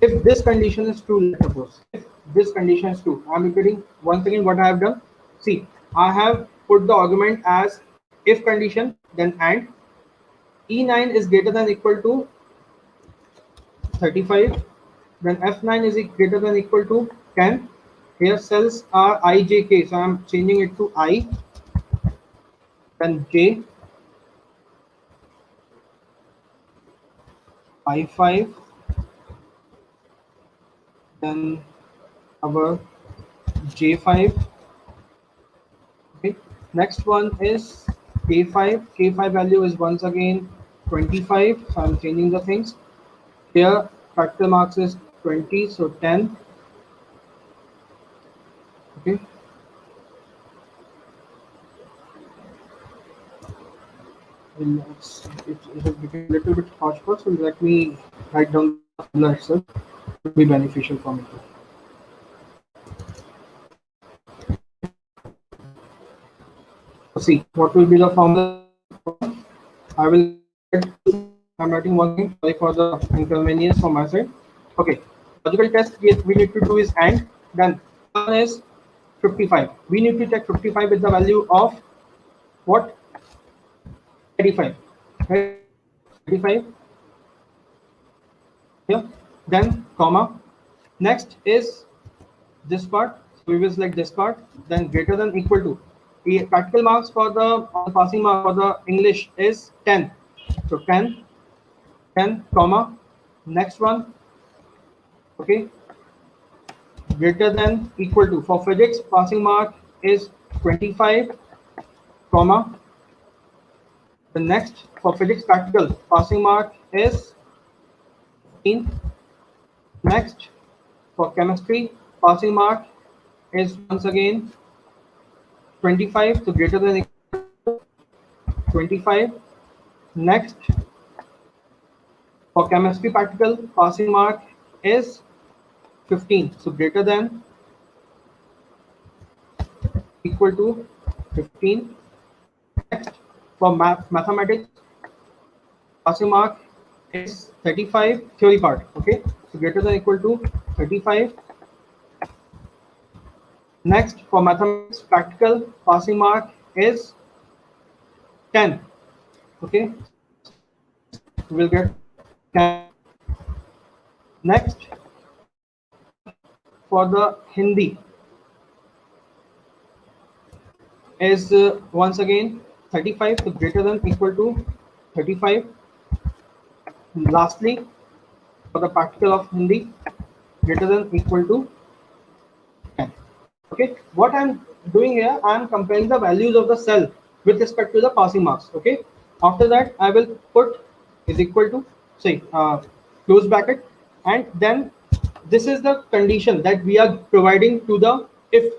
If this condition is true, let's suppose if this condition is true, I'm repeating once again what I have done. See, I have put the argument as if condition, then and E9 is greater than equal to 35, then F9 is greater than equal to 10. Here cells are I, J, K, so I'm changing it to I, then J, I5, then our J5. Okay, next one is K5. K5 value is once again 25, so I'm changing the things. Here factor marks is 20, so 10. Okay, it has become a little bit hodgepodge, so let me write down the formula itself. It will be beneficial for me. So see what will be the formula. I will, I'm writing one thing, sorry for the inconvenience from my side. Okay, logical test we need to do is and, then one is 55. We need to check 55 with the value of what, 35, right? 35 here, then comma, next is this part. So we will select this part. Then greater than equal to. The practical marks for the passing mark for the English is 10. So 10, 10, comma. Next one. Okay. Greater than equal to. For physics, passing mark is 25, comma. The next for physics practical passing mark is 15. Next for chemistry passing mark is once again 25, so greater than equal to 25. Next for chemistry practical passing mark is 15, so greater than equal to 15. Next for mathematics passing mark is 35, theory part. Okay, so greater than equal to 35. Next for mathematics practical passing mark is 10. Okay, we'll get 10. Next for the Hindi is once again 35, so greater than equal to 35. Lastly, for the practical of Hindi, greater than equal to 10. Okay, what I'm doing here, I'm comparing the values of the cell with respect to the passing marks. Okay, after that, I will put is equal to, say, close bracket, and then this is the condition that we are providing to the if.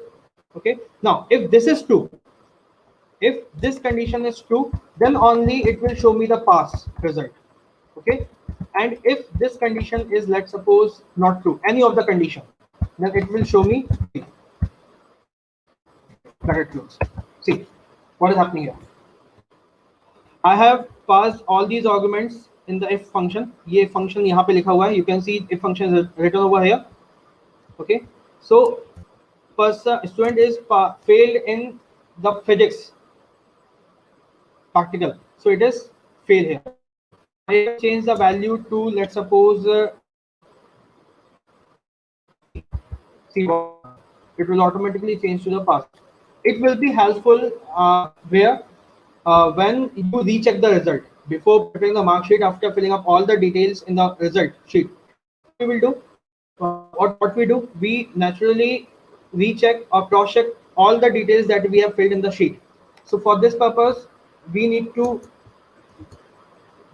Okay, now if this is true, if this condition is true, then only it will show me the pass result. Okay, and if this condition is, let's suppose, not true, any of the condition, then it will show me bracket close. See what is happening here. I have passed all these arguments in the if function. ये function यहाँ पे लिखा हुआ है. You can see if function is written over here. Okay, so student is failed in the physics practical, so it is fail here. I change the value to, let's suppose, see, it will automatically change to the pass. It will be helpful where when you recheck the result before putting the mark sheet, after filling up all the details in the result sheet. What we will do, what we do, we naturally recheck or cross check all the details that we have filled in the sheet. So for this purpose, we need to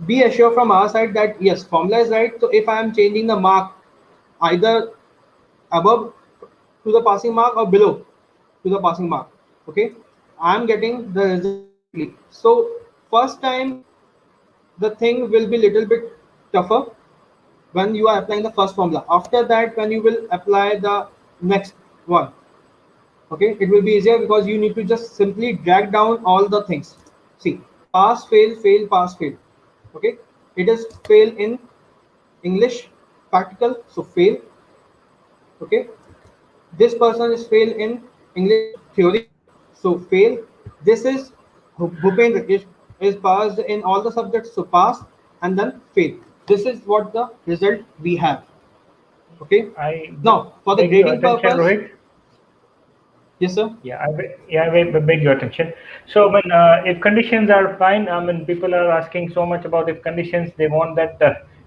be assured from our side that yes, formula is right. So if I am changing the mark either above to the passing mark or below to the passing mark, okay, I am getting the result. So first time the thing will be little bit tougher when you are applying the first formula. After that, when you will apply the next one, okay, it will be easier because you need to just simply drag down all the things. See, pass, fail, fail, pass, fail. Okay, it is fail in English practical, so fail. Okay, this person is fail in English theory, so fail. This is Bhupendra is passed in all the subjects, so pass, and then fail. This is what the result we have. Okay, now for the grading purpose, Rohit. Yes, sir. Yeah, I beg your attention. So, when if conditions are fine, I mean, people are asking so much about if conditions. They want that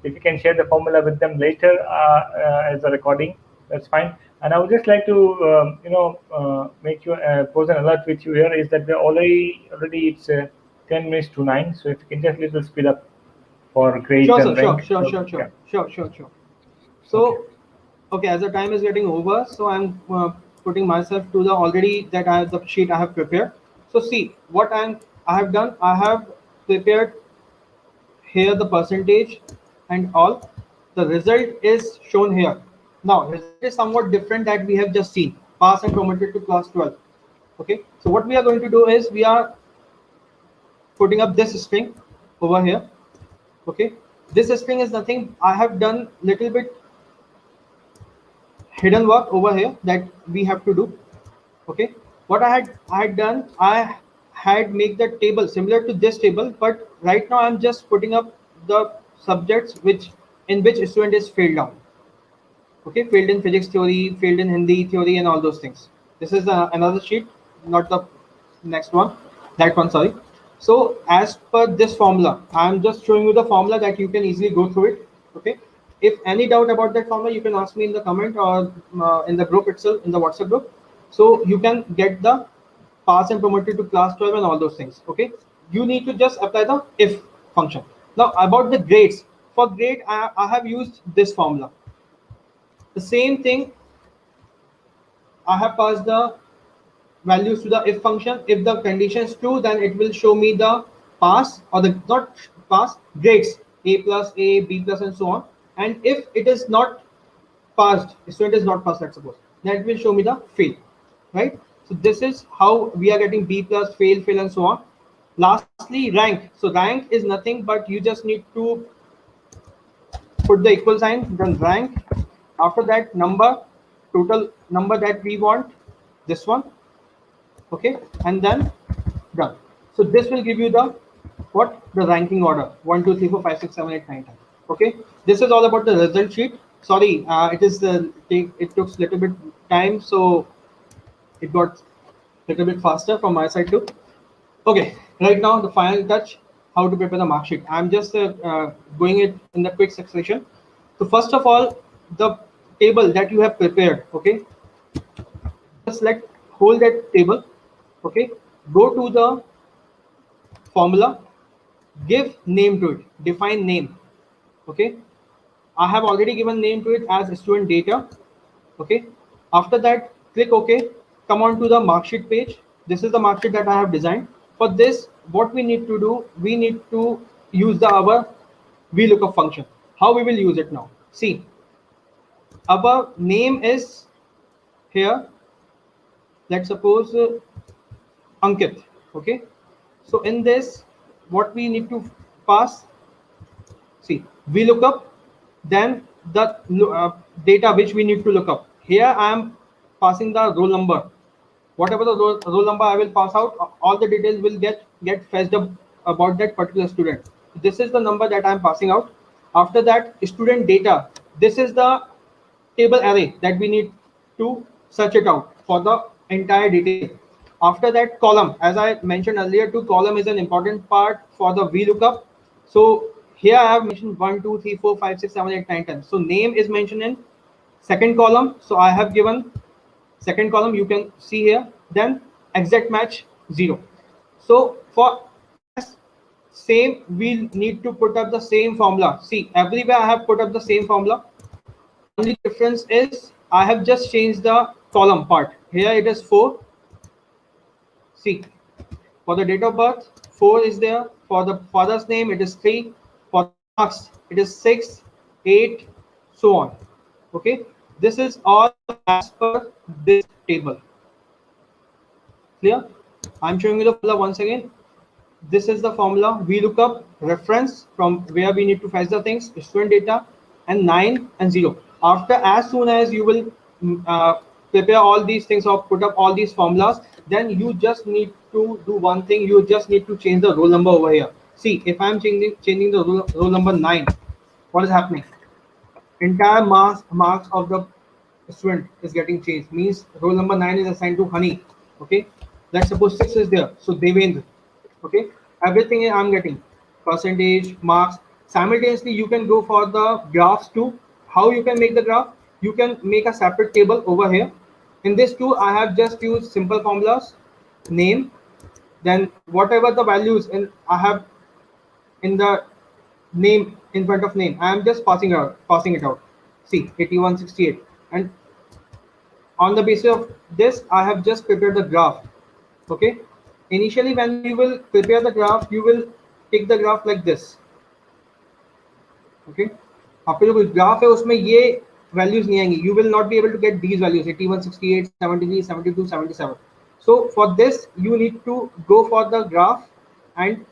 if you can share the formula with them later as a recording, that's fine. And I would just like to, make you pose an alert with you here is that we're already it's 10 minutes to 9. So if you can just little speed up for grades Sure, and sir. rank. Sure. So, okay, as the time is getting over, so I'm putting myself to the already that I have the sheet I have prepared. So see what I have done. I have prepared here the percentage and all. The result is shown here. Now result is somewhat different that we have just seen. Pass and promoted to class 12. Okay. So what we are going to do is we are putting up this string over here. Okay. This string is nothing. I have done little bit hidden work over here that we have to do. Okay, what I had done, I had make the table similar to this table, but right now I'm just putting up the subjects in which student is failed down. Okay, failed in physics theory, failed in Hindi theory, and all those things. This is another sheet, not the next one, that one, sorry. So as per this formula, I'm just showing you the formula that you can easily go through it. Okay, if any doubt about that formula, you can ask me in the comment or in the group itself, in the WhatsApp group. So you can get the pass and promoted to class 12 and all those things. Okay, you need to just apply the if function. Now about the grades, for grade I have used this formula. The same thing, I have passed the values to the if function. If the condition is true, then it will show me the pass, or the not pass, grades, A plus, A, B plus, and so on. And if it is not passed, student is not passed, let's suppose, then it will show me the fail, right? So this is how we are getting B plus, fail, fail, and so on. Lastly, rank. So rank is nothing but you just need to put the equal sign, then rank. After that, number, total number that we want, this one, okay, and then done. So this will give you the what, the ranking order, 1 2 3 4 5 6 7 8 9 10. Okay, this is all about the result sheet. Sorry, it is it took little bit time, so it got little bit faster from my side too. Okay, right now the final touch, how to prepare the mark sheet. I'm just going it in the quick succession. So first of all, the table that you have prepared, okay, just select, hold that table, okay, go to the formula, give name to it, define name, okay. I have already given name to it as student data, okay. After that, click OK, come on to the mark sheet page. This is the mark sheet that I have designed. For this, what we need to do, we need to use our Vlookup function. How we will use it now? See, our name is here, let's suppose Ankit, okay. So in this, what we need to pass, see, we look up, then the data which we need to look up. Here I am passing the roll number. Whatever the roll number I will pass out, all the details will get fetched up about that particular student. This is the number that I am passing out. After that, student data. This is the table array that we need to search it out for the entire detail. After that, column, as I mentioned earlier, to column is an important part for the VLOOKUP. So here I have mentioned 1 2 3 4 5 6 7 8 9 10. So name is mentioned in second column, so I have given second column, you can see here. Then exact match 0. So for as same, we need to put up the same formula. See, everywhere I have put up the same formula. Only difference is I have just changed the column part. Here it is 4. See, for the date of birth, 4 is there. For the father's name, it is 3. For the marks, it is 6, 8, so on. Okay, this is all as per this table. Clear? I'm showing you the formula once again. This is the formula. We look up reference from where we need to fetch the things, student data, and 9 and 0. After, as soon as you will prepare all these things or put up all these formulas, then you just need to do one thing. You just need to change the roll number over here. See, if I'm changing the roll number 9, what is happening? Entire marks of the student is getting changed. Means roll number 9 is assigned to Honey. Okay, let's suppose 6 is there, so Devendra. Okay, everything I'm getting percentage, marks. Simultaneously, you can go for the graphs too. How you can make the graph? You can make a separate table over here. In this too, I have just used simple formulas, name, then whatever the values in I have in the name, in front of name, I am just passing it out. See, 8168, and on the basis of this, I have just prepared the graph. Okay, initially when you will prepare the graph, you will take the graph like this. Okay, आपका जो graph है उसमें ये values नहीं आएंगी. You will not be able to get these values 81, 68, 73, 72, 77. So for this, you need to go for the graph and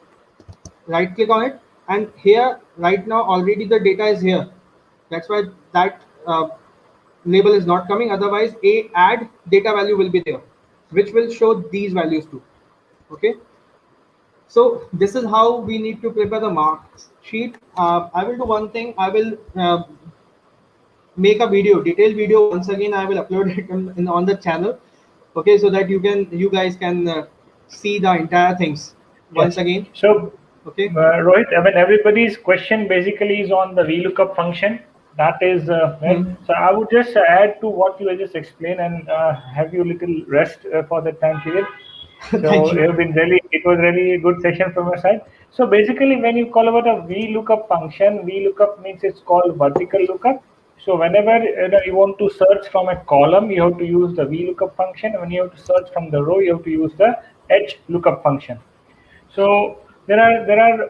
right click on it, and here right now already the data is here. That's why that label is not coming. Otherwise, a add data value will be there, which will show these values too. Okay, so this is how we need to prepare the marks sheet. I will do one thing. I will make a video, detailed video. Once again, I will upload it on the channel. Okay, so that you guys can see the entire things once Yes. again. So, Okay. Rohit, I mean, everybody's question basically is on the VLOOKUP function. That is right. Hmm. So I would just add to what you just explained and have you little rest for the time period. Thank So you. it was really a good session from your side. So basically, when you call about a VLOOKUP function, VLOOKUP means it's called vertical lookup. So whenever you want to search from a column, you have to use the VLOOKUP function. When you have to search from the row, you have to use the H lookup function. So there are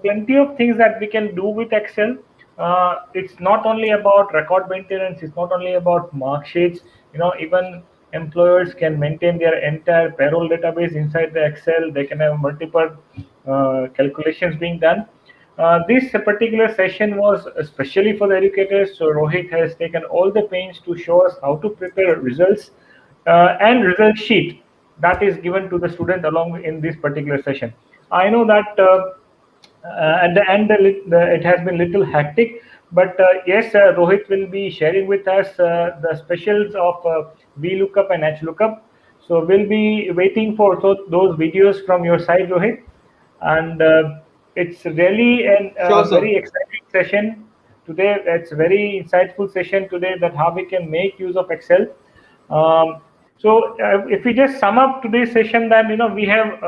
plenty of things that we can do with Excel. It's not only about record maintenance. It's not only about mark sheets. Even employers can maintain their entire payroll database inside the Excel. They can have multiple calculations being done. This particular session was especially for the educators. So Rohit has taken all the pains to show us how to prepare results and result sheet that is given to the student along in this particular session. I know that at the end it has been little hectic, but yes, Rohit will be sharing with us the specials of VLOOKUP and HLOOKUP. So we'll be waiting for those videos from your side, Rohit, and it's really a Sure, sir. very exciting session today. It's a very insightful session today that how we can make use of Excel. So if we just sum up today's session, then we have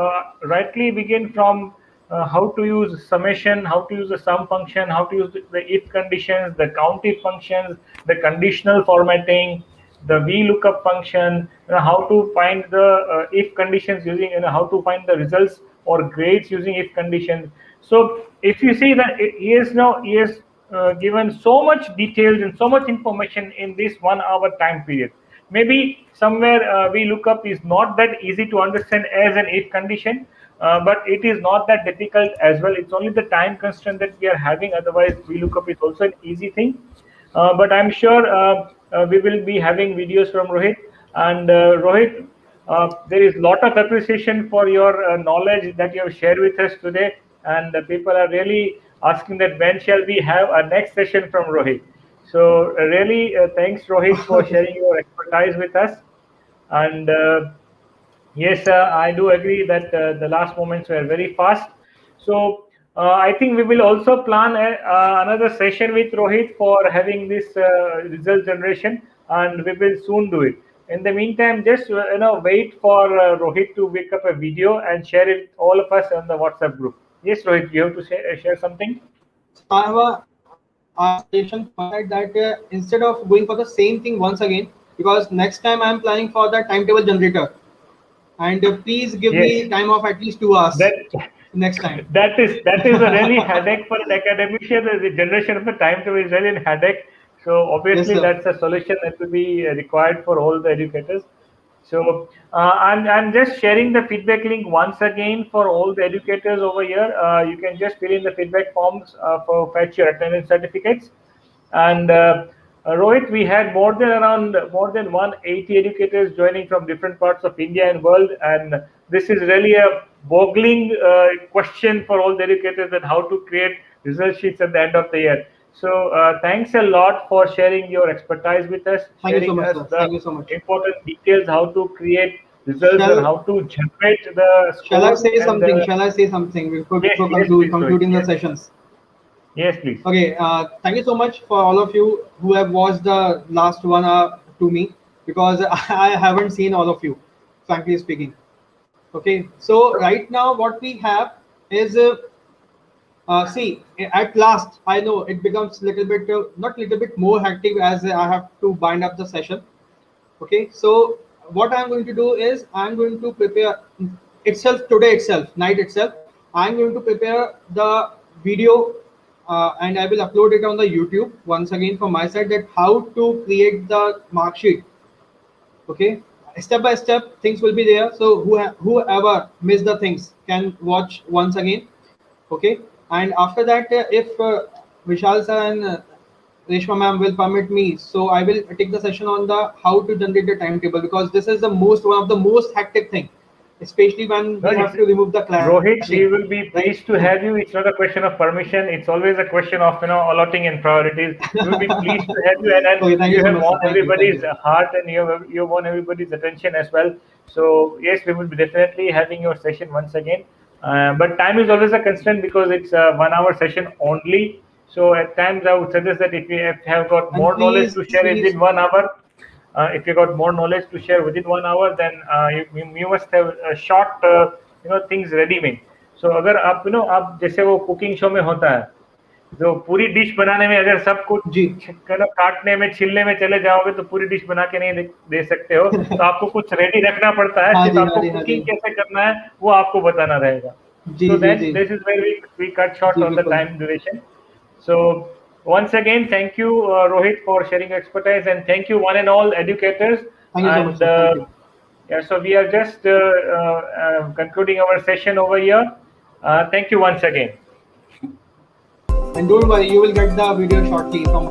rightly begin from how to use summation, how to use the sum function, how to use the if conditions, the Countif functions, the conditional formatting, the VLOOKUP function, how to find the if conditions using, how to find the results or grades using if conditions. So if you see that he has given so much details and so much information in this 1 hour time period. Maybe somewhere VLOOKUP is not that easy to understand as an if condition, but it is not that difficult as well. It's only the time constraint that we are having. Otherwise, VLOOKUP is also an easy thing. But I'm sure we will be having videos from Rohit. And Rohit, there is lot of appreciation for your knowledge that you have shared with us today. And people are really asking that when shall we have a next session from Rohit. So really, thanks Rohit for sharing your expertise with us. And yes, I do agree that the last moments were very fast. So I think we will also plan another session with Rohit for having this result generation, and we will soon do it. In the meantime, just wait for Rohit to wake up a video and share it all of us on the WhatsApp group. Yes, Rohit, you have to share something. So I have a suggestion from my side that instead of going for the same thing once again, because next time I am planning for the timetable generator, and please give Yes, me time of at least 2 hours that next time. that is a really headache for an academician. The generation of the timetable is really a headache. So Yes, obviously sir. that's a solution that will be required for all the educators. So I'm just sharing the feedback link once again for all the educators over here. You can just fill in the feedback forms for fetch your attendance certificates. And Rohit, we had more than 180 educators joining from different parts of India and world, and this is really a boggling question for all the educators that how to create result sheets at the end of the year. So thanks a lot for sharing your expertise with us, Thank you so sharing much, us sir. the Thank you so much. important details how to create results and Shall how to generate the shall I scores say and something? the Shall I say something yes, before yes, please, Rohit. concluding the Yes, sessions? yes, please. Okay, thank you so much for all of you who have watched the last 1 hour to me, because I haven't seen all of you, frankly speaking. Okay, so right now what we have is see, at last I know it becomes little bit not little bit more hectic as I have to bind up the session. Okay, so what I'm going to do is I'm going to prepare itself today itself, night itself. I'm going to prepare the video and I will upload it on the YouTube once again from my side that how to create the mark sheet. Okay, step by step things will be there. So whoever missed the things can watch once again. Okay, and after that, if Vishal sir and Reshma ma'am will permit me, so I will take the session on the how to generate the timetable, because this is the most one of the most hectic thing. especially when No, we have to remove the Rohit, we clashing, will be right? pleased to have you. It's not a question of permission. It's always a question of allotting and priorities. We will be pleased to have you, and Okay, thank you you so have much, won sir. Thank everybody's you. heart, and you have won everybody's attention as well. So yes, we will be definitely having your session once again. But time is always a constraint because it's a 1 hour session only. So at times I would suggest that if you have got And more knowledge please, to share please, within 1 hour, if you got more knowledge to share within 1 hour, then you must have short things ready made. So अगर आप आप जैसे वो cooking show में होता है, जो पूरी डिश बनाने में अगर सब कुछ जी काटने में छिलने में चले जाओगे तो पूरी डिश बना के नहीं दे सकते हो, तो आपको कुछ रेडी रखना पड़ता है, हाँ सिर्फ जी, हाँ आपको जी, हाँ जी, कुकिंग कैसे करना है वो आपको बताना रहेगा. जी So ji then ji this is where we cut short ji on the बिल्कुल. time duration. So once again, thank you, Rohit, for sharing expertise, and thank you one and all educators. Thank you so much, And sir. Thank you. yeah, so we are just concluding our session over here. Thank you once again. And don't worry, you will get the video shortly from